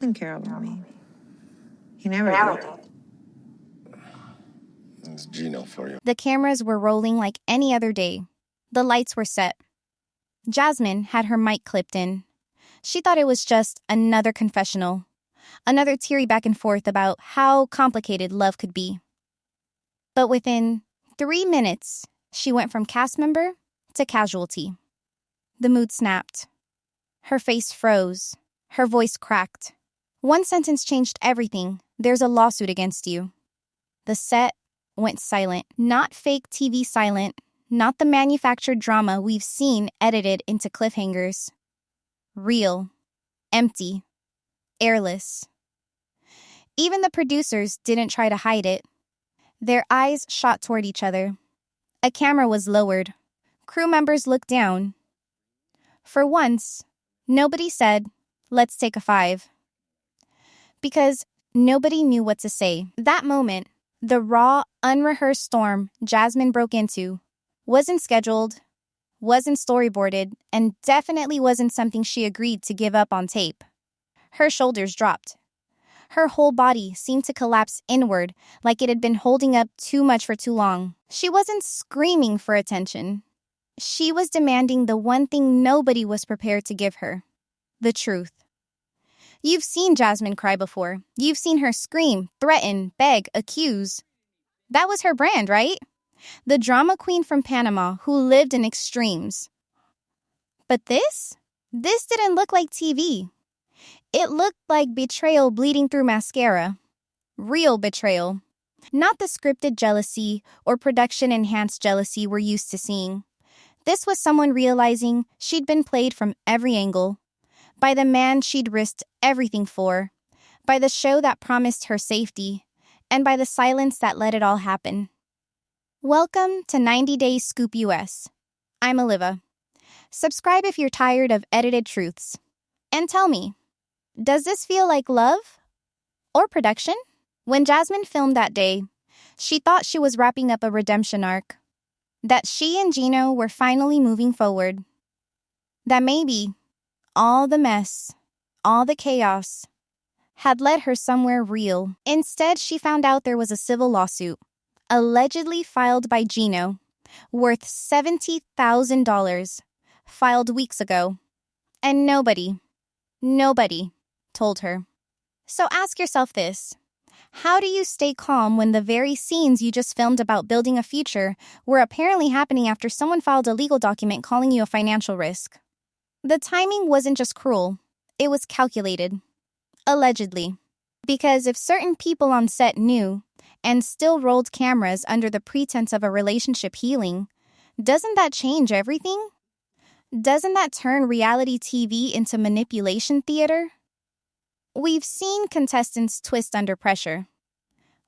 Didn't care about me. He never did. It's Gino for you. The cameras were rolling like any other day. The lights were set. Jasmine had her mic clipped in. She thought it was just another confessional, another teary back and forth about how complicated love could be. But within 3 minutes, she went from cast member to casualty. The mood snapped. Her face froze. Her voice cracked. One sentence changed everything. There's a lawsuit against you. The set went silent. Not fake TV silent. Not the manufactured drama we've seen edited into cliffhangers. Real. Empty. Airless. Even the producers didn't try to hide it. Their eyes shot toward each other. A camera was lowered. Crew members looked down. For once, nobody said, "Let's take a 5." Because nobody knew what to say. That moment, the raw, unrehearsed storm Jasmine broke into wasn't scheduled, wasn't storyboarded, and definitely wasn't something she agreed to give up on tape. Her shoulders dropped. Her whole body seemed to collapse inward like it had been holding up too much for too long. She wasn't screaming for attention. She was demanding the one thing nobody was prepared to give her: the truth. You've seen Jasmine cry before. You've seen her scream, threaten, beg, accuse. That was her brand, right? The drama queen from Panama who lived in extremes. But this didn't look like TV. It looked like betrayal bleeding through mascara. Real betrayal. Not the scripted jealousy or production-enhanced jealousy we're used to seeing. This was someone realizing she'd been played from every angle. By the man she'd risked everything for. By the show that promised her safety. And by the silence that let it all happen. Welcome to 90 Days Scoop US. I'm Oliva. Subscribe if you're tired of edited truths. And tell me, does this feel like love? Or production? When Jasmine filmed that day, she thought she was wrapping up a redemption arc. That she and Gino were finally moving forward. That maybe all the mess, all the chaos, had led her somewhere real. Instead, she found out there was a civil lawsuit, allegedly filed by Gino, worth $70,000, filed weeks ago. And nobody told her. So ask yourself this. How do you stay calm when the very scenes you just filmed about building a future were apparently happening after someone filed a legal document calling you a financial risk? The timing wasn't just cruel, it was calculated. Allegedly. Because if certain people on set knew and still rolled cameras under the pretense of a relationship healing, doesn't that change everything? Doesn't that turn reality TV into manipulation theater? We've seen contestants twist under pressure.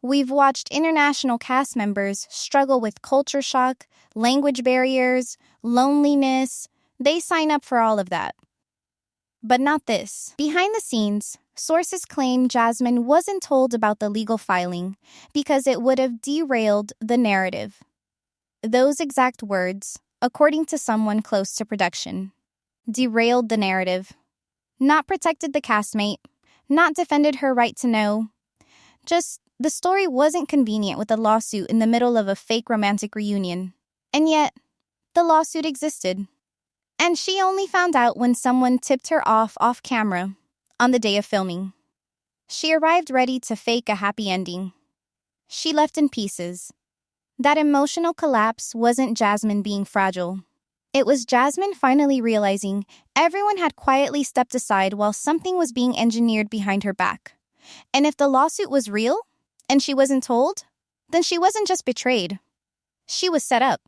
We've watched international cast members struggle with culture shock, language barriers, loneliness. They sign up for all of that. But not this. Behind the scenes, sources claim Jasmine wasn't told about the legal filing because it would have derailed the narrative. Those exact words, according to someone close to production. Derailed the narrative. Not protected the castmate. Not defended her right to know. Just, the story wasn't convenient with a lawsuit in the middle of a fake romantic reunion. And yet, the lawsuit existed. And she only found out when someone tipped her off camera on the day of filming. She arrived ready to fake a happy ending. She left in pieces. That emotional collapse wasn't Jasmine being fragile. It was Jasmine finally realizing everyone had quietly stepped aside while something was being engineered behind her back. And if the lawsuit was real, and she wasn't told, then she wasn't just betrayed. She was set up.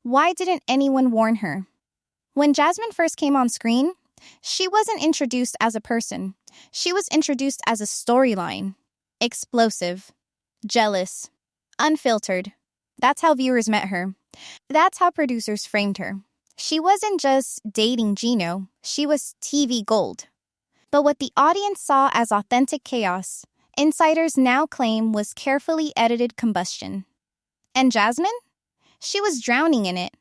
Why didn't anyone warn her? When Jasmine first came on screen, she wasn't introduced as a person. She was introduced as a storyline. Explosive. Jealous. Unfiltered. That's how viewers met her. That's how producers framed her. She wasn't just dating Gino, she was TV gold. But what the audience saw as authentic chaos, insiders now claim was carefully edited combustion. And Jasmine? She was drowning in it.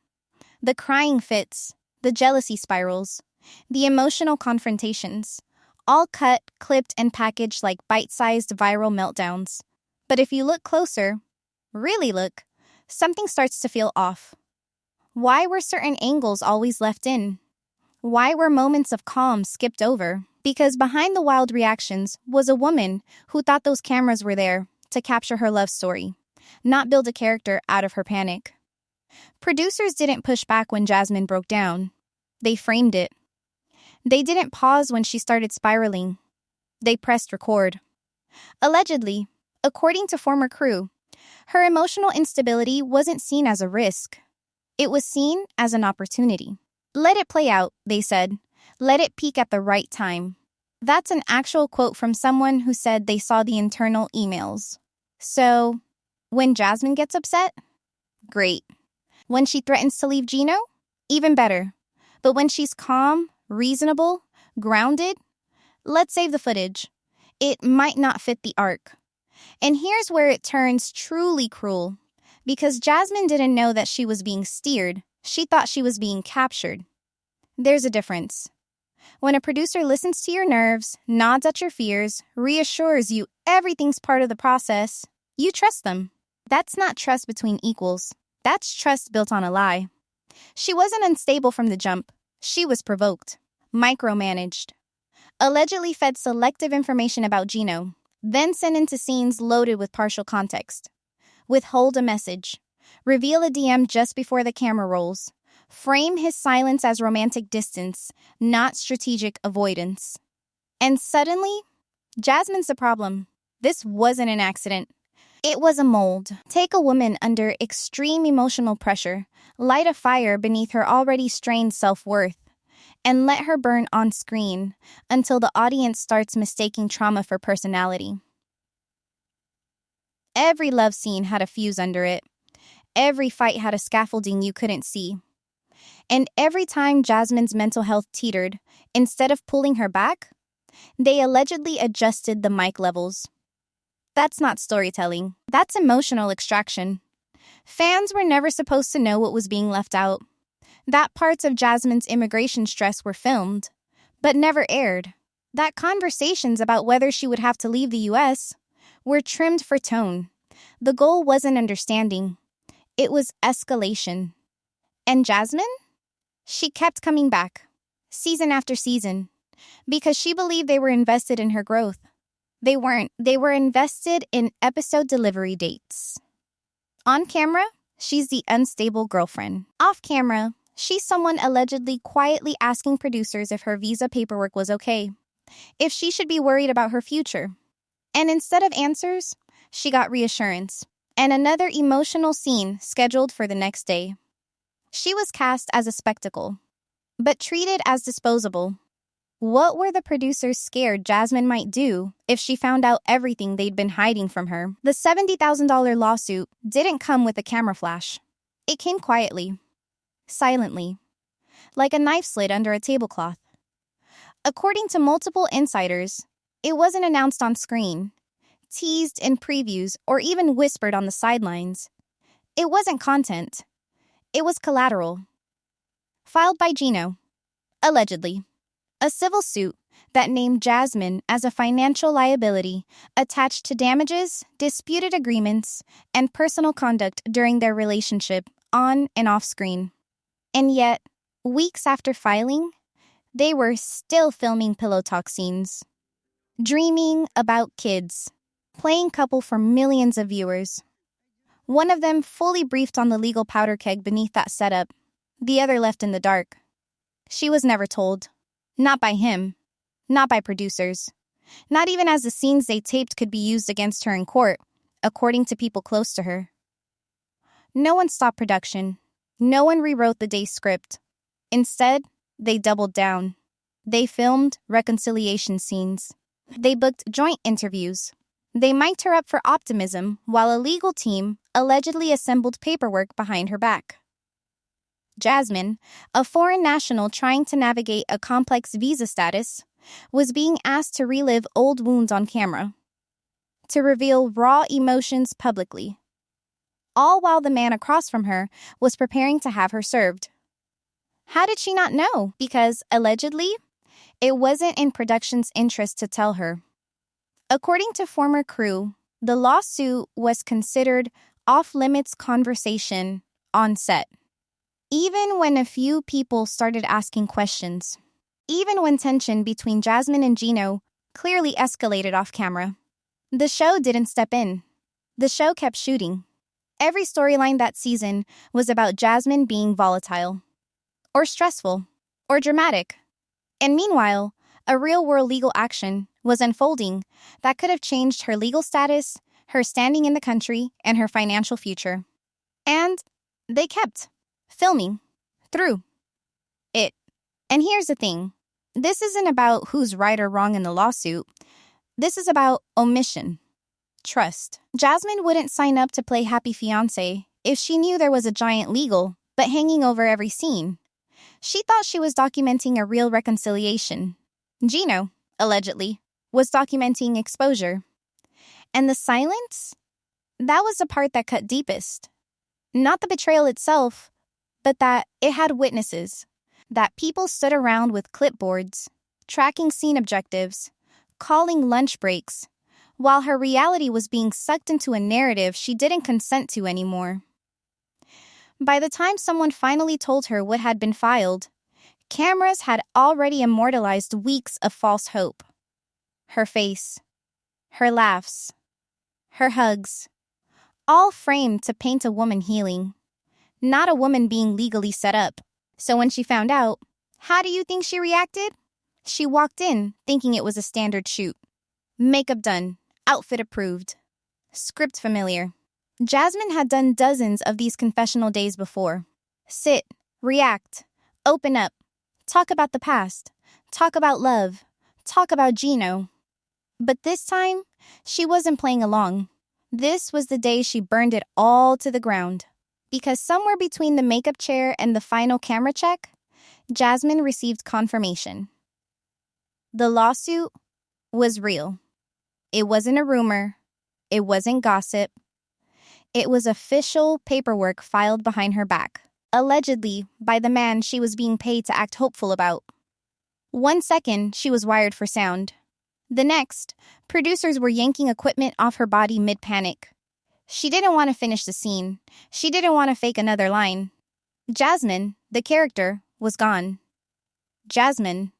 The crying fits, the jealousy spirals, the emotional confrontations, all cut, clipped, and packaged like bite-sized viral meltdowns. But if you look closer, really look, something starts to feel off. Why were certain angles always left in? Why were moments of calm skipped over? Because behind the wild reactions was a woman who thought those cameras were there to capture her love story, not build a character out of her panic. Producers didn't push back when Jasmine broke down. They framed it. They didn't pause when she started spiraling. They pressed record. Allegedly, according to former crew, her emotional instability wasn't seen as a risk. It was seen as an opportunity. Let it play out, they said. Let it peak at the right time. That's an actual quote from someone who said they saw the internal emails. So, when Jasmine gets upset? Great. When she threatens to leave Gino? Even better. But when she's calm, reasonable, grounded? Let's save the footage. It might not fit the arc. And here's where it turns truly cruel. Because Jasmine didn't know that she was being steered. She thought she was being captured. There's a difference. When a producer listens to your nerves, nods at your fears, reassures you everything's part of the process, you trust them. That's not trust between equals. That's trust built on a lie. She wasn't unstable from the jump. She was provoked, micromanaged, allegedly fed selective information about Gino, then sent into scenes loaded with partial context. Withhold a message. Reveal a DM just before the camera rolls. Frame his silence as romantic distance, not strategic avoidance. And suddenly, Jasmine's the problem. This wasn't an accident. It was a mold. Take a woman under extreme emotional pressure, light a fire beneath her already strained self-worth, and let her burn on screen until the audience starts mistaking trauma for personality. Every love scene had a fuse under it. Every fight had a scaffolding you couldn't see. And every time Jasmine's mental health teetered, instead of pulling her back, they allegedly adjusted the mic levels. That's not storytelling. That's emotional extraction. Fans were never supposed to know what was being left out. That parts of Jasmine's immigration stress were filmed, but never aired. That conversations about whether she would have to leave the U.S. were trimmed for tone. The goal wasn't understanding. It was escalation. And Jasmine? She kept coming back, season after season, because she believed they were invested in her growth. They weren't. They were invested in episode delivery dates. On camera, she's the unstable girlfriend. Off camera, she's someone allegedly quietly asking producers if her visa paperwork was okay, if she should be worried about her future. And instead of answers, she got reassurance. And another emotional scene scheduled for the next day. She was cast as a spectacle, but treated as disposable. What were the producers scared Jasmine might do if she found out everything they'd been hiding from her? The $70,000 lawsuit didn't come with a camera flash. It came quietly, silently, like a knife slid under a tablecloth. According to multiple insiders, it wasn't announced on screen, teased in previews, or even whispered on the sidelines. It wasn't content. It was collateral. Filed by Gino, allegedly. A civil suit that named Jasmine as a financial liability attached to damages, disputed agreements, and personal conduct during their relationship on and off screen. And yet, weeks after filing, they were still filming pillow talk scenes. Dreaming about kids. Playing couple for millions of viewers. One of them fully briefed on the legal powder keg beneath that setup, the other left in the dark. She was never told. Not by him. Not by producers. Not even as the scenes they taped could be used against her in court, according to people close to her. No one stopped production. No one rewrote the day's script. Instead, they doubled down. They filmed reconciliation scenes. They booked joint interviews. They mic'd her up for optimism while a legal team allegedly assembled paperwork behind her back. Jasmine, a foreign national trying to navigate a complex visa status, was being asked to relive old wounds on camera, to reveal raw emotions publicly, all while the man across from her was preparing to have her served. How did she not know? Because, allegedly, It wasn't in production's interest to tell her. According to former crew, the lawsuit was considered off-limits conversation on set. Even when a few people started asking questions. Even when tension between Jasmine and Gino clearly escalated off camera. The show didn't step in. The show kept shooting. Every storyline that season was about Jasmine being volatile, or stressful, or dramatic. And meanwhile, a real-world legal action was unfolding that could have changed her legal status, her standing in the country, and her financial future. And they kept filming through it. And here's the thing. This isn't about who's right or wrong in the lawsuit. This is about omission. Trust. Jasmine wouldn't sign up to play Happy Fiancé if she knew there was a giant legal but hanging over every scene. She thought she was documenting a real reconciliation. Gino, allegedly, was documenting exposure. And the silence? That was the part that cut deepest. Not the betrayal itself, but that it had witnesses. That people stood around with clipboards, tracking scene objectives, calling lunch breaks, while her reality was being sucked into a narrative she didn't consent to anymore. By the time someone finally told her what had been filed, cameras had already immortalized weeks of false hope. Her face, her laughs, her hugs, all framed to paint a woman healing, not a woman being legally set up. So when she found out, how do you think she reacted? She walked in thinking it was a standard shoot. Makeup done, outfit approved, script familiar. Jasmine had done dozens of these confessional days before. Sit, react, open up, talk about the past, talk about love, talk about Gino. But this time, she wasn't playing along. This was the day she burned it all to the ground. Because somewhere between the makeup chair and the final camera check, Jasmine received confirmation. The lawsuit was real. It wasn't a rumor. It wasn't gossip. It was official paperwork filed behind her back, allegedly by the man she was being paid to act hopeful about. 1 second, she was wired for sound. The next, producers were yanking equipment off her body mid-panic. She didn't want to finish the scene. She didn't want to fake another line. Jasmine, the character, was gone. Jasmine,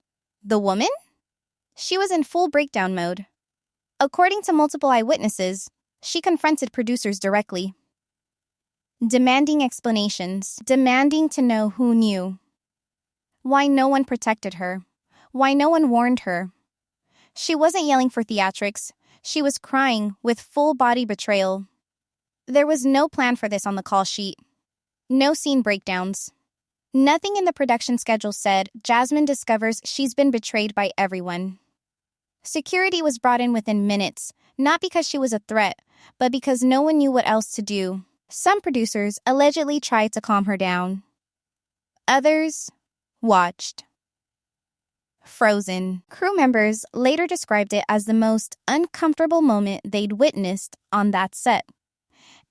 the woman? She was in full breakdown mode. According to multiple eyewitnesses, she confronted producers directly, demanding explanations, demanding to know who knew. Why no one protected her. Why no one warned her. She wasn't yelling for theatrics. She was crying with full-body betrayal. There was no plan for this on the call sheet. No scene breakdowns. Nothing in the production schedule said Jasmine discovers she's been betrayed by everyone. Security was brought in within minutes, not because she was a threat, but because no one knew what else to do. Some producers allegedly tried to calm her down. Others watched. Frozen. Crew members later described it as the most uncomfortable moment they'd witnessed on that set.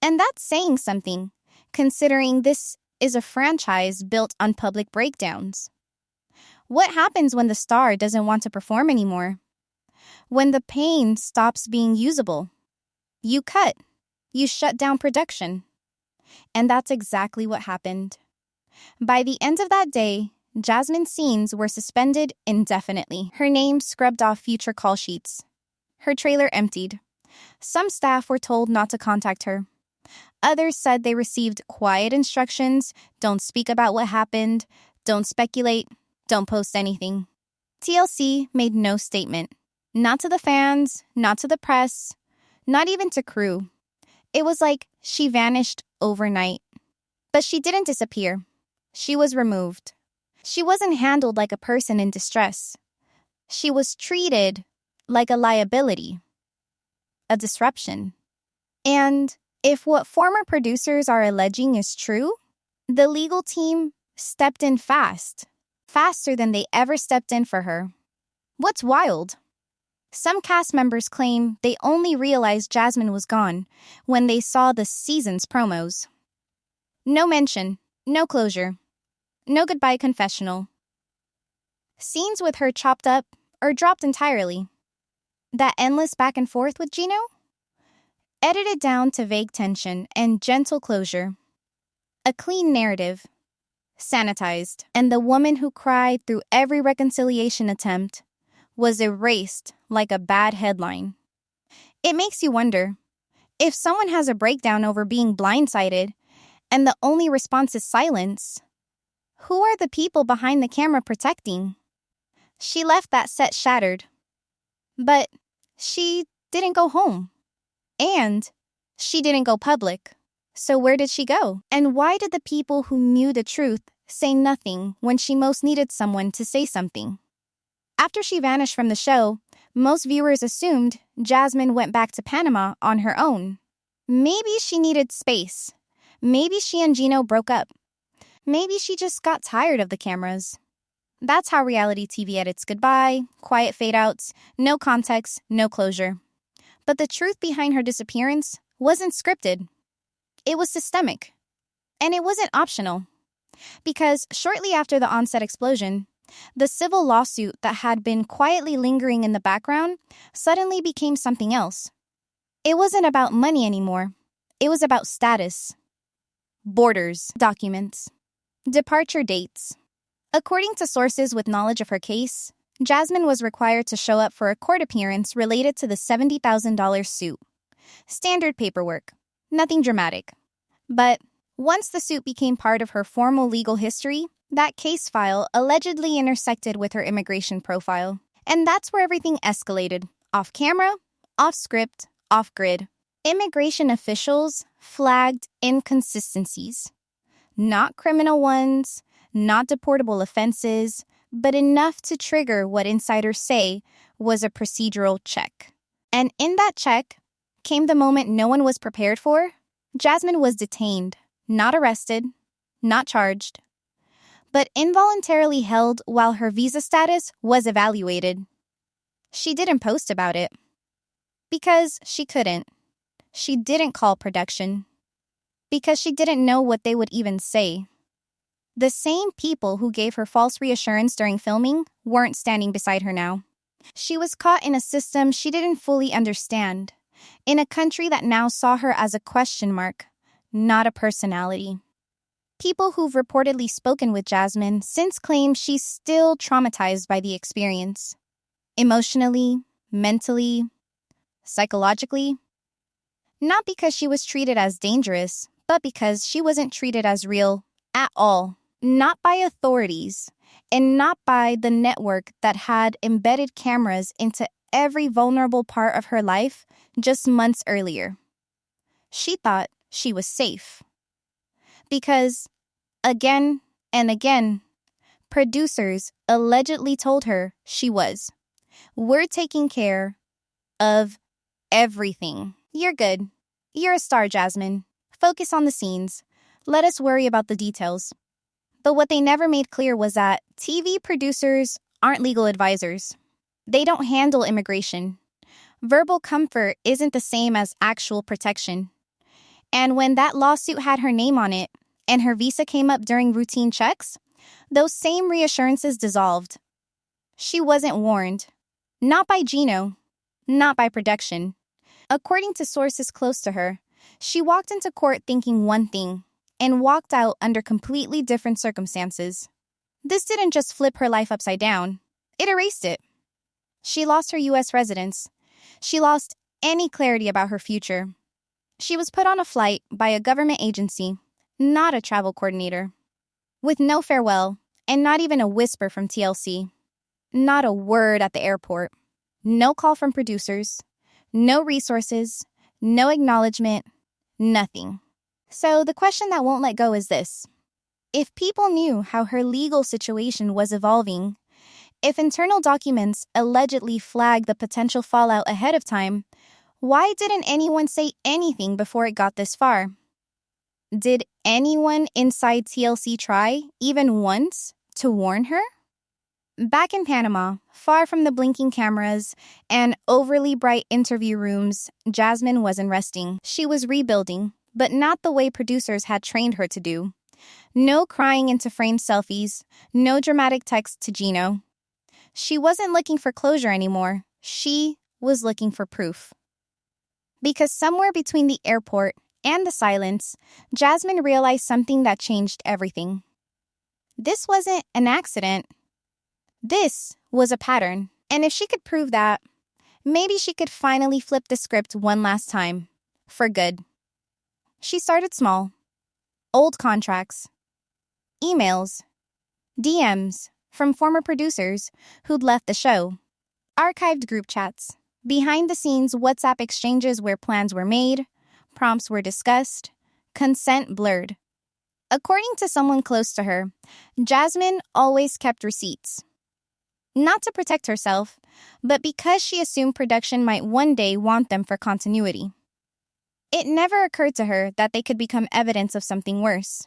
And that's saying something, considering this is a franchise built on public breakdowns. What happens when the star doesn't want to perform anymore? When the pain stops being usable? You cut. You shut down production. And that's exactly what happened. By the end of that day, Jasmine's scenes were suspended indefinitely. Her name scrubbed off future call sheets. Her trailer emptied. Some staff were told not to contact her. Others said they received quiet instructions, don't speak about what happened, don't speculate, don't post anything. TLC made no statement. Not to the fans, not to the press, not even to crew. It was like she vanished overnight. But she didn't disappear. She was removed. She wasn't handled like a person in distress. She was treated like a liability, a disruption. And if what former producers are alleging is true, the legal team stepped in fast, faster than they ever stepped in for her. What's wild? Some cast members claim they only realized Jasmine was gone when they saw the season's promos. No mention, no closure, no goodbye confessional. Scenes with her chopped up or dropped entirely. That endless back and forth with Gino? Edited down to vague tension and gentle closure. A clean narrative. Sanitized. And the woman who cried through every reconciliation attempt was erased like a bad headline. It makes you wonder, if someone has a breakdown over being blindsided and the only response is silence, who are the people behind the camera protecting? She left that set shattered. But she didn't go home. And she didn't go public. So where did she go? And why did the people who knew the truth say nothing when she most needed someone to say something? After she vanished from the show, most viewers assumed Jasmine went back to Panama on her own. Maybe she needed space. Maybe she and Gino broke up. Maybe she just got tired of the cameras. That's how reality TV edits goodbye, quiet fade-outs, no context, no closure. But the truth behind her disappearance wasn't scripted. It was systemic. And it wasn't optional. Because shortly after the on-set explosion, the civil lawsuit that had been quietly lingering in the background suddenly became something else. It wasn't about money anymore. It was about status. Borders, documents, departure dates. According to sources with knowledge of her case, Jasmine was required to show up for a court appearance related to the $70,000 suit. Standard paperwork. Nothing dramatic. But once the suit became part of her formal legal history, that case file allegedly intersected with her immigration profile. And that's where everything escalated. Off camera, off script, off grid. Immigration officials flagged inconsistencies. Not criminal ones, not deportable offenses, but enough to trigger what insiders say was a procedural check. And in that check came the moment no one was prepared for. Jasmine was detained, not arrested, not charged, but involuntarily held while her visa status was evaluated. She didn't post about it. Because she couldn't. She didn't call production. Because she didn't know what they would even say. The same people who gave her false reassurance during filming weren't standing beside her now. She was caught in a system she didn't fully understand, in a country that now saw her as a question mark, not a personality. People who've reportedly spoken with Jasmine since claim she's still traumatized by the experience. Emotionally, mentally, psychologically. Not because she was treated as dangerous, but because she wasn't treated as real at all. Not by authorities, and not by the network that had embedded cameras into every vulnerable part of her life just months earlier. She thought she was safe. Because, again and again, producers allegedly told her she was. We're taking care of everything. You're good. You're a star, Jasmine. Focus on the scenes. Let us worry about the details. But what they never made clear was that TV producers aren't legal advisors. They don't handle immigration. Verbal comfort isn't the same as actual protection. And when that lawsuit had her name on it, and her visa came up during routine checks, those same reassurances dissolved. She wasn't warned. Not by Gino. Not by production. According to sources close to her, she walked into court thinking one thing, and walked out under completely different circumstances. This didn't just flip her life upside down. It erased it. She lost her U.S. residence. She lost any clarity about her future. She was put on a flight by a government agency, not a travel coordinator. With no farewell, and not even a whisper from TLC. Not a word at the airport. No call from producers. No resources. No acknowledgement. Nothing. So the question that won't let go is this. If people knew how her legal situation was evolving, if internal documents allegedly flagged the potential fallout ahead of time, why didn't anyone say anything before it got this far? Did anyone inside TLC try, even once, to warn her? Back in Panama, far from the blinking cameras and overly bright interview rooms, Jasmine wasn't resting. She was rebuilding, but not the way producers had trained her to do. No crying into framed selfies, no dramatic text to Gino. She wasn't looking for closure anymore. She was looking for proof. Because somewhere between the airport and the silence, Jasmine realized something that changed everything. This wasn't an accident. This was a pattern. And if she could prove that, maybe she could finally flip the script one last time. For good. She started small. Old contracts. Emails. DMs from former producers who'd left the show. Archived group chats. Behind-the-scenes WhatsApp exchanges where plans were made, prompts were discussed, consent blurred. According to someone close to her, Jasmine always kept receipts. Not to protect herself, but because she assumed production might one day want them for continuity. It never occurred to her that they could become evidence of something worse.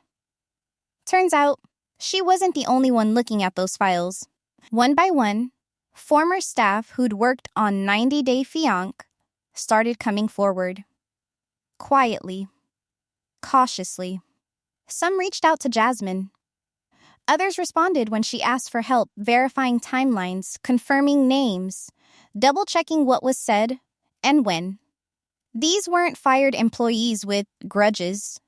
Turns out, she wasn't the only one looking at those files. One by one, former staff who'd worked on 90 Day Fiancé started coming forward. Quietly. Cautiously. Some reached out to Jasmine. Others responded when she asked for help verifying timelines, confirming names, double-checking what was said and when. These weren't fired employees with grudges.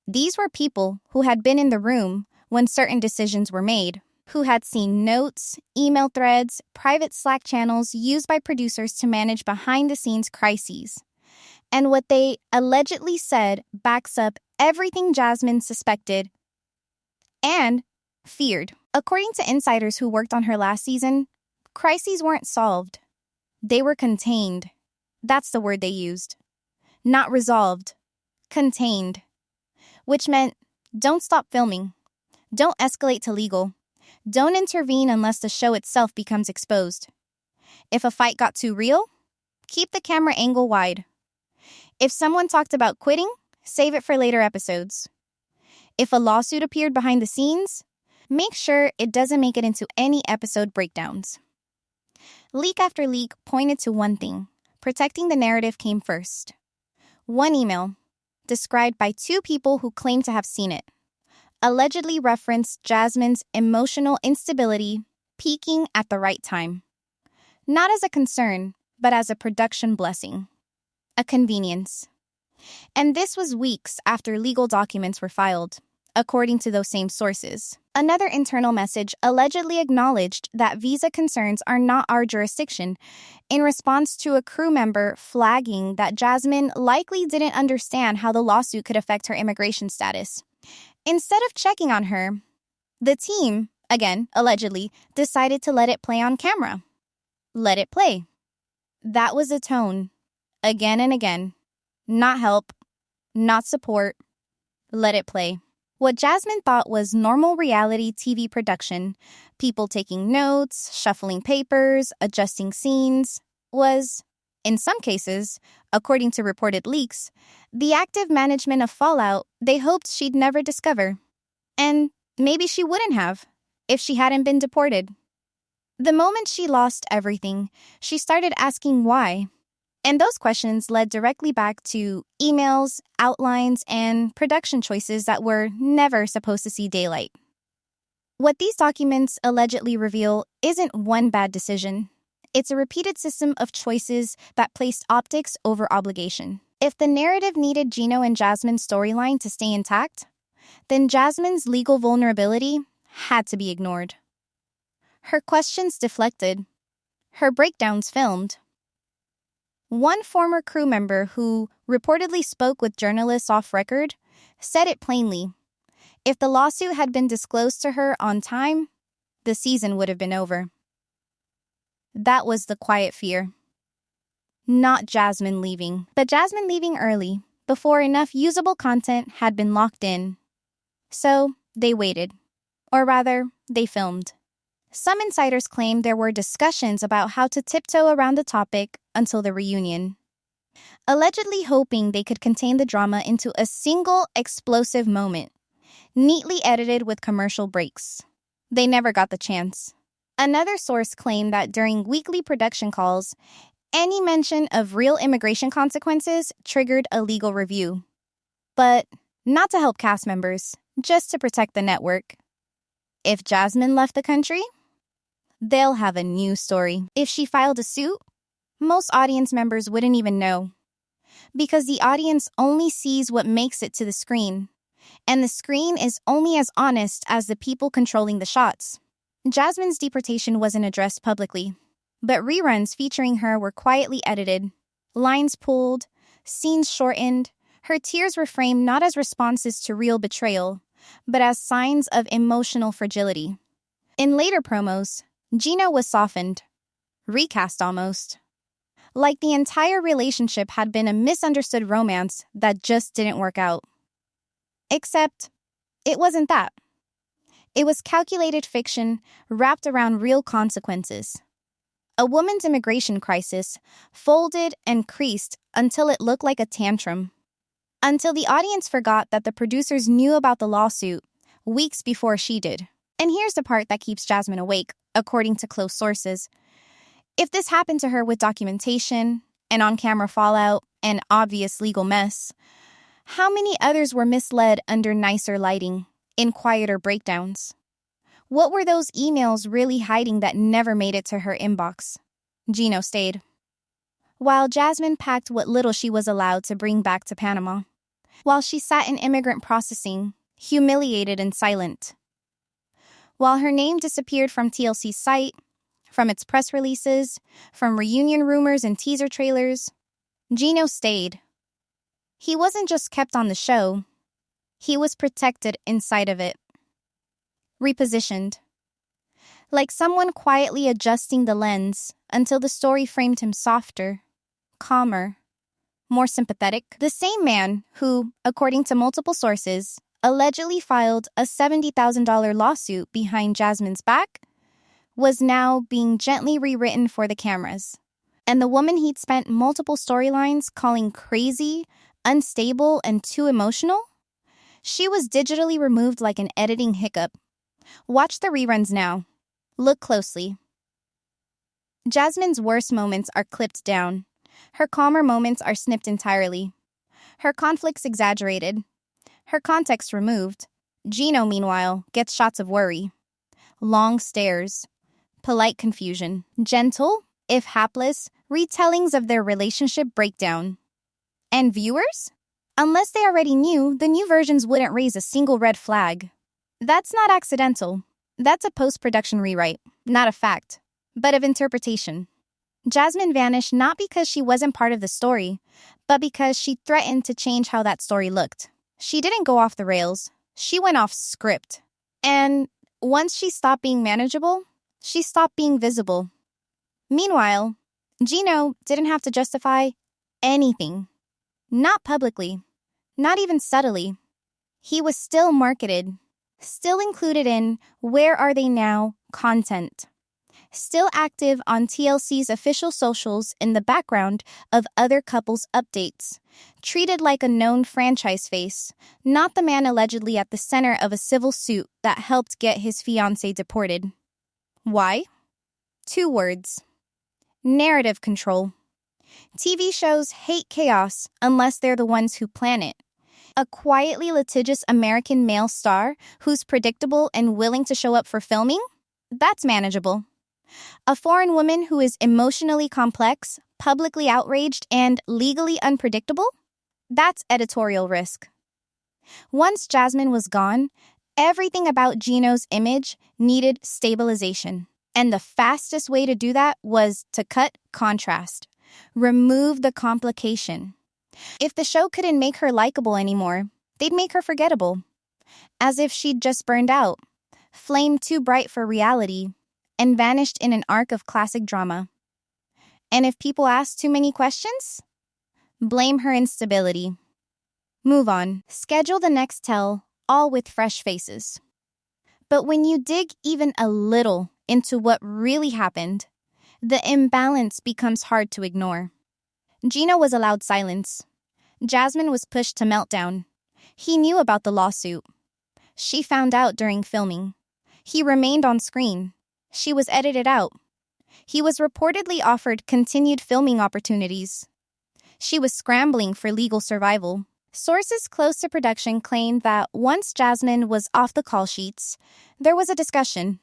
These were people who had been in the room when certain decisions were made, who had seen notes, email threads, private Slack channels used by producers to manage behind-the-scenes crises. And what they allegedly said backs up everything Jasmine suspected and feared. According to insiders who worked on her last season, crises weren't solved. They were contained. That's the word they used. Not resolved. Contained. Which meant, don't stop filming. Don't escalate to legal. Don't intervene unless the show itself becomes exposed. If a fight got too real, keep the camera angle wide. If someone talked about quitting, save it for later episodes. If a lawsuit appeared behind the scenes, make sure it doesn't make it into any episode breakdowns. Leak after leak pointed to one thing. Protecting the narrative came first. One email, described by two people who claimed to have seen it, allegedly referenced Jasmine's emotional instability peaking at the right time. Not as a concern, but as a production blessing. A convenience. And this was weeks after legal documents were filed, according to those same sources. Another internal message allegedly acknowledged that visa concerns are not our jurisdiction, in response to a crew member flagging that Jasmine likely didn't understand how the lawsuit could affect her immigration status. Instead of checking on her, the team, again, allegedly, decided to let it play on camera. Let it play. That was the tone. Again and again. Not help. Not support. Let it play. What Jasmine thought was normal reality TV production, people taking notes, shuffling papers, adjusting scenes, was, in some cases, according to reported leaks, the active management of fallout they hoped she'd never discover. And maybe she wouldn't have, if she hadn't been deported. The moment she lost everything, she started asking why. And those questions led directly back to emails, outlines, and production choices that were never supposed to see daylight. What these documents allegedly reveal isn't one bad decision. It's a repeated system of choices that placed optics over obligation. If the narrative needed Gino and Jasmine's storyline to stay intact, then Jasmine's legal vulnerability had to be ignored. Her questions deflected. Her breakdowns filmed. One former crew member who reportedly spoke with journalists off record said it plainly. If the lawsuit had been disclosed to her on time, the season would have been over. That was the quiet fear. Not Jasmine leaving, but Jasmine leaving early, before enough usable content had been locked in. So they waited. Or rather, they filmed. Some insiders claim there were discussions about how to tiptoe around the topic until the reunion, allegedly hoping they could contain the drama into a single explosive moment, neatly edited with commercial breaks. They never got the chance. Another source claimed that during weekly production calls, any mention of real immigration consequences triggered a legal review. But not to help cast members, just to protect the network. If Jasmine left the country, they'll have a new story. If she filed a suit, most audience members wouldn't even know, because the audience only sees what makes it to the screen, and the screen is only as honest as the people controlling the shots. Jasmine's deportation wasn't addressed publicly, but reruns featuring her were quietly edited, lines pulled, scenes shortened. Her tears were framed not as responses to real betrayal, but as signs of emotional fragility. In later promos, Gino was softened, recast almost. Like the entire relationship had been a misunderstood romance that just didn't work out. Except, it wasn't that. It was calculated fiction wrapped around real consequences. A woman's immigration crisis folded and creased until it looked like a tantrum. Until the audience forgot that the producers knew about the lawsuit weeks before she did. And here's the part that keeps Jasmine awake, according to close sources. If this happened to her with documentation, an on-camera fallout, and obvious legal mess, how many others were misled under nicer lighting, in quieter breakdowns? What were those emails really hiding that never made it to her inbox? Gino stayed, while Jasmine packed what little she was allowed to bring back to Panama, while she sat in immigrant processing, humiliated and silent. While her name disappeared from TLC's site, from its press releases, from reunion rumors and teaser trailers, Gino stayed. He wasn't just kept on the show, he was protected inside of it. Repositioned. Like someone quietly adjusting the lens until the story framed him softer, calmer, more sympathetic. The same man who, according to multiple sources, allegedly filed a $70,000 lawsuit behind Jasmine's back, was now being gently rewritten for the cameras. And the woman he'd spent multiple storylines calling crazy, unstable, and too emotional, she was digitally removed like an editing hiccup. Watch the reruns now. Look closely. Jasmine's worst moments are clipped down. Her calmer moments are snipped entirely. Her conflicts exaggerated. Her context removed. Gino, meanwhile, gets shots of worry. Long stares. Polite confusion. Gentle, if hapless, retellings of their relationship breakdown. And viewers? Unless they already knew, the new versions wouldn't raise a single red flag. That's not accidental. That's a post-production rewrite, not a fact, but of interpretation. Jasmine vanished not because she wasn't part of the story, but because she threatened to change how that story looked. She didn't go off the rails. She went off script. And once she stopped being manageable, she stopped being visible. Meanwhile, Gino didn't have to justify anything. Not publicly. Not even subtly. He was still marketed. Still included in Where Are They Now content. Still active on TLC's official socials in the background of other couples' updates. Treated like a known franchise face, not the man allegedly at the center of a civil suit that helped get his fiancée deported. Why? 2 words. Narrative control. TV shows hate chaos unless they're the ones who plan it. A quietly litigious American male star who's predictable and willing to show up for filming? That's manageable. A foreign woman who is emotionally complex, publicly outraged, and legally unpredictable? That's editorial risk. Once Jasmine was gone, everything about Gino's image needed stabilization. And the fastest way to do that was to cut contrast. Remove the complication. If the show couldn't make her likable anymore, they'd make her forgettable. As if she'd just burned out, flamed too bright for reality, and vanished in an arc of classic drama. And if people ask too many questions, blame her instability. Move on. Schedule the next tell, all with fresh faces. But when you dig even a little into what really happened, the imbalance becomes hard to ignore. Gino was allowed silence. Jasmine was pushed to meltdown. He knew about the lawsuit. She found out during filming. He remained on screen. She was edited out. He was reportedly offered continued filming opportunities. She was scrambling for legal survival. Sources close to production claimed that once Jasmine was off the call sheets, there was a discussion.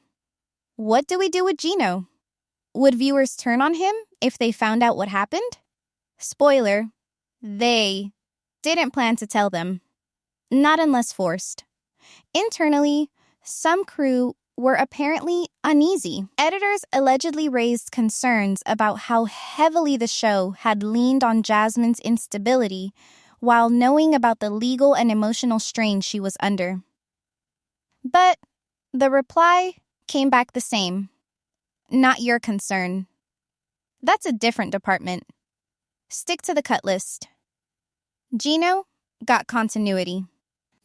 What do we do with Gino? Would viewers turn on him if they found out what happened? Spoiler, they didn't plan to tell them. Not unless forced. Internally, some crew were apparently uneasy. Editors allegedly raised concerns about how heavily the show had leaned on Jasmine's instability while knowing about the legal and emotional strain she was under. But the reply came back the same. Not your concern. That's a different department. Stick to the cut list. Gino got continuity.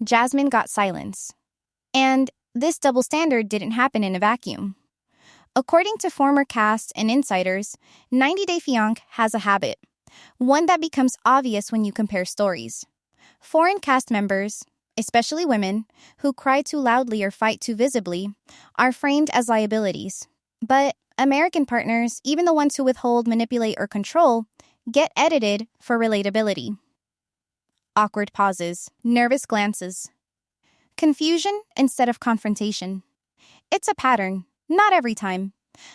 Jasmine got silence. And this double standard didn't happen in a vacuum. According to former cast and insiders, 90 Day Fiancé has a habit, one that becomes obvious when you compare stories. Foreign cast members, especially women, who cry too loudly or fight too visibly, are framed as liabilities. But American partners, even the ones who withhold, manipulate, or control, get edited for relatability. Awkward pauses, nervous glances. Confusion instead of confrontation. It's a pattern, not every time,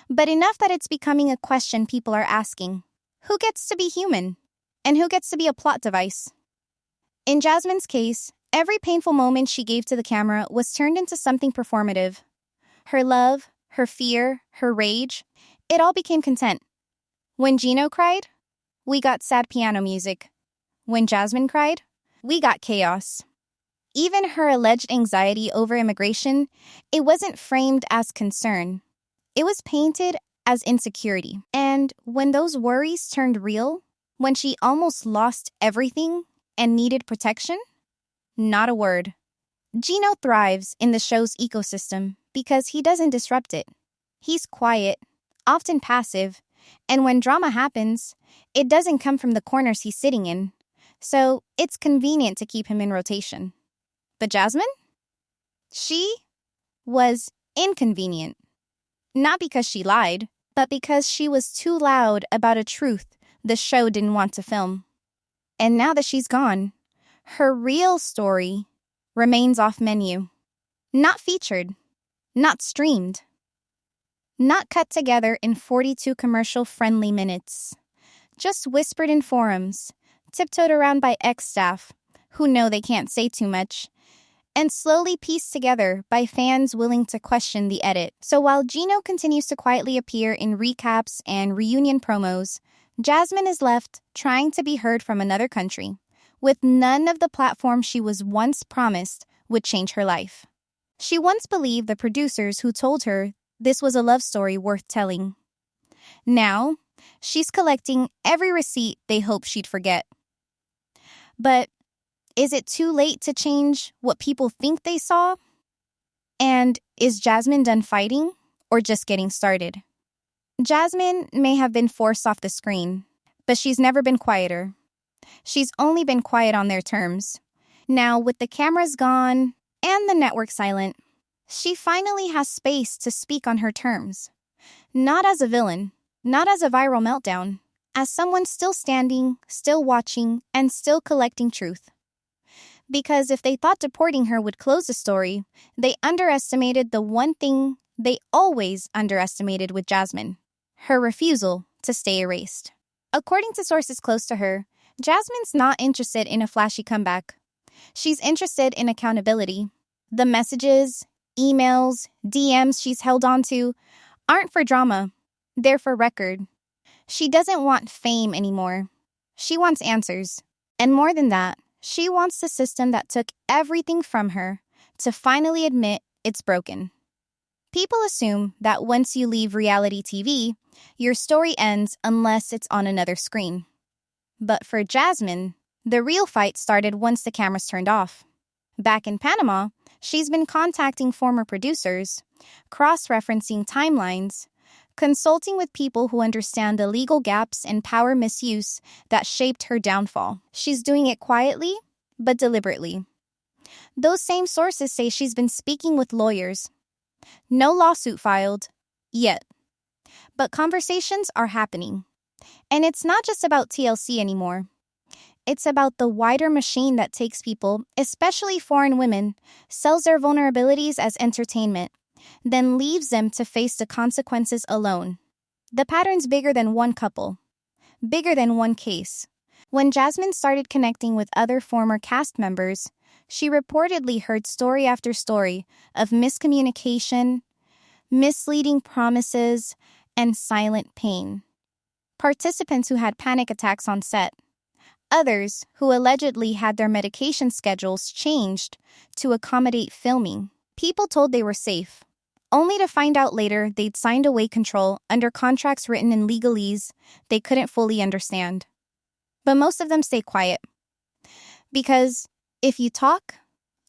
but enough that it's becoming a question people are asking. Who gets to be human? And who gets to be a plot device? In Jasmine's case, every painful moment she gave to the camera was turned into something performative. Her love, her fear, her rage, it all became content. When Gino cried, we got sad piano music. When Jasmine cried, we got chaos. Even her alleged anxiety over immigration, it wasn't framed as concern. It was painted as insecurity. And when those worries turned real, when she almost lost everything and needed protection, not a word. Gino thrives in the show's ecosystem because he doesn't disrupt it. He's quiet, often passive, and when drama happens, it doesn't come from the corners he's sitting in. So it's convenient to keep him in rotation. But Jasmine? She was inconvenient. Not because she lied, but because she was too loud about a truth the show didn't want to film. And now that she's gone, her real story remains off menu. Not featured, not streamed, not cut together in 42 commercial-friendly minutes. Just whispered in forums, tiptoed around by ex-staff, who know they can't say too much, and slowly pieced together by fans willing to question the edit. So while Gino continues to quietly appear in recaps and reunion promos, Jasmine is left trying to be heard from another country, with none of the platform she was once promised would change her life. She once believed the producers who told her this was a love story worth telling. Now, she's collecting every receipt they hoped she'd forget. But is it too late to change what people think they saw? And is Jasmine done fighting or just getting started? Jasmine may have been forced off the screen, but she's never been quieter. She's only been quiet on their terms. Now, with the cameras gone and the network silent, she finally has space to speak on her terms. Not as a villain, not as a viral meltdown, as someone still standing, still watching, and still collecting truth. Because if they thought deporting her would close the story, they underestimated the one thing they always underestimated with Jasmine: her refusal to stay erased. According to sources close to her, Jasmine's not interested in a flashy comeback. She's interested in accountability. The messages, emails, DMs she's held on to aren't for drama. They're for record. She doesn't want fame anymore. She wants answers. And more than that, she wants the system that took everything from her to finally admit it's broken. People assume that once you leave reality TV, your story ends unless it's on another screen. But for Jasmine, the real fight started once the cameras turned off. Back in Panama, she's been contacting former producers, cross-referencing timelines, consulting with people who understand the legal gaps and power misuse that shaped her downfall. She's doing it quietly, but deliberately. Those same sources say she's been speaking with lawyers. No lawsuit filed, yet. But conversations are happening. And it's not just about TLC anymore. It's about the wider machine that takes people, especially foreign women, sells their vulnerabilities as entertainment, then leaves them to face the consequences alone. The pattern's bigger than one couple, bigger than one case. When Jasmine started connecting with other former cast members, she reportedly heard story after story of miscommunication, misleading promises, and silent pain. Participants who had panic attacks on set. Others who allegedly had their medication schedules changed to accommodate filming. People told they were safe, only to find out later they'd signed away control under contracts written in legalese they couldn't fully understand. But most of them stay quiet. Because if you talk,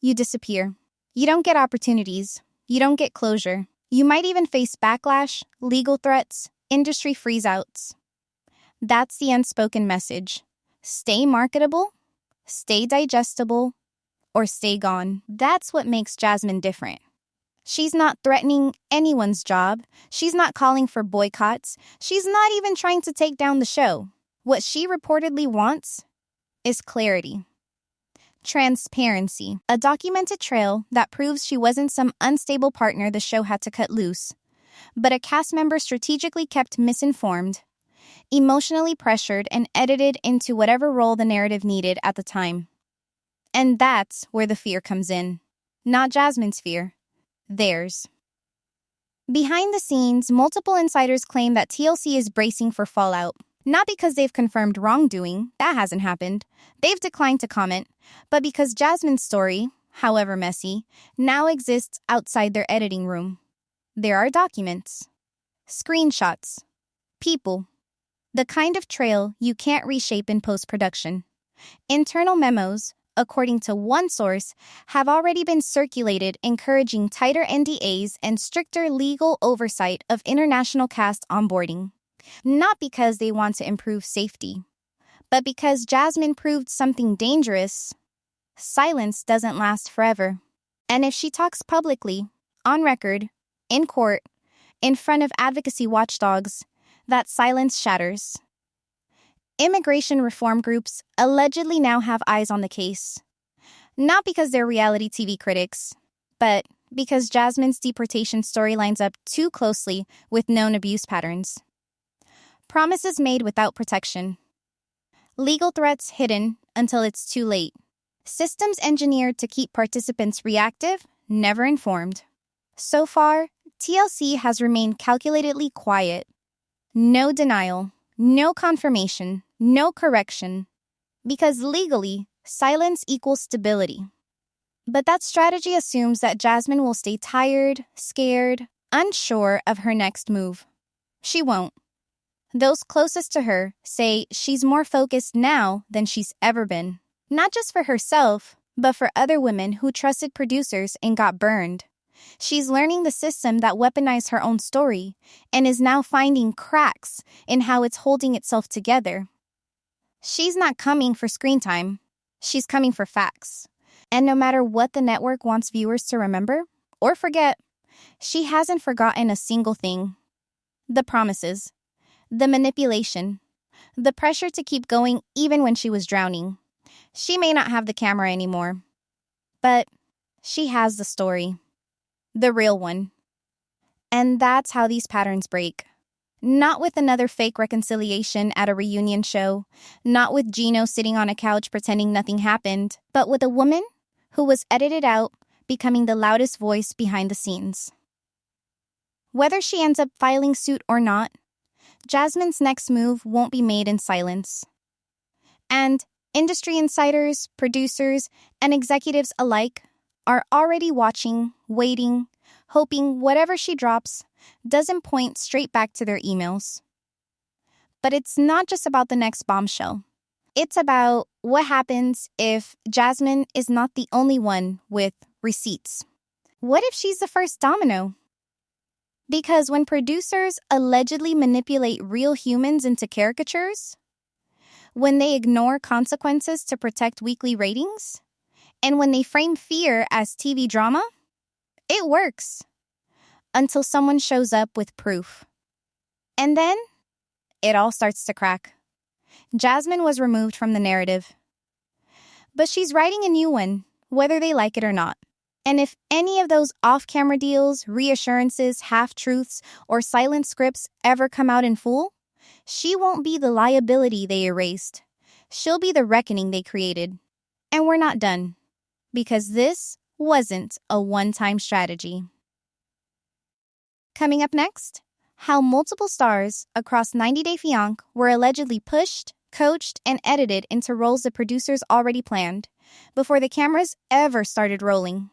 you disappear. You don't get opportunities. You don't get closure. You might even face backlash, legal threats, industry freeze-outs. That's the unspoken message. Stay marketable, stay digestible, or stay gone. That's what makes Jasmine different. She's not threatening anyone's job. She's not calling for boycotts. She's not even trying to take down the show. What she reportedly wants is clarity. Transparency. A documented trail that proves she wasn't some unstable partner the show had to cut loose, but a cast member strategically kept misinformed, emotionally pressured, and edited into whatever role the narrative needed at the time. And that's where the fear comes in. Not Jasmine's fear. Theirs. Behind the scenes, multiple insiders claim that TLC is bracing for fallout. Not because they've confirmed wrongdoing, that hasn't happened. They've declined to comment, but because Jasmine's story, however messy, now exists outside their editing room. There are documents, screenshots, people, the kind of trail you can't reshape in post-production. Internal memos, according to one source, have already been circulated encouraging tighter NDAs and stricter legal oversight of international cast onboarding. Not because they want to improve safety, but because Jasmine proved something dangerous. Silence doesn't last forever. And if she talks publicly, on record, in court, in front of advocacy watchdogs, that silence shatters. Immigration reform groups allegedly now have eyes on the case. Not because they're reality TV critics, but because Jasmine's deportation story lines up too closely with known abuse patterns. Promises made without protection. Legal threats hidden until it's too late. Systems engineered to keep participants reactive, never informed. So far, TLC has remained calculatedly quiet. No denial, no confirmation, no correction. Because legally, silence equals stability. But that strategy assumes that Jasmine will stay tired, scared, unsure of her next move. She won't. Those closest to her say she's more focused now than she's ever been. Not just for herself, but for other women who trusted producers and got burned. She's learning the system that weaponized her own story and is now finding cracks in how it's holding itself together. She's not coming for screen time. She's coming for facts. And no matter what the network wants viewers to remember or forget, she hasn't forgotten a single thing. The promises. The manipulation, the pressure to keep going even when she was drowning. She may not have the camera anymore, but she has the story, the real one. And that's how these patterns break. Not with another fake reconciliation at a reunion show, not with Gino sitting on a couch pretending nothing happened, but with a woman who was edited out, becoming the loudest voice behind the scenes. Whether she ends up filing suit or not, Jasmine's next move won't be made in silence. And industry insiders, producers, and executives alike are already watching, waiting, hoping whatever she drops doesn't point straight back to their emails. But it's not just about the next bombshell. It's about what happens if Jasmine is not the only one with receipts. What if she's the first domino? Because when producers allegedly manipulate real humans into caricatures, when they ignore consequences to protect weekly ratings, and when they frame fear as TV drama, it works. Until someone shows up with proof. And then, it all starts to crack. Jasmine was removed from the narrative. But she's writing a new one, whether they like it or not. And if any of those off-camera deals, reassurances, half-truths, or silent scripts ever come out in full, she won't be the liability they erased. She'll be the reckoning they created. And we're not done, because this wasn't a one-time strategy. Coming up next, how multiple stars across 90 Day Fiancé were allegedly pushed, coached, and edited into roles the producers already planned, before the cameras ever started rolling.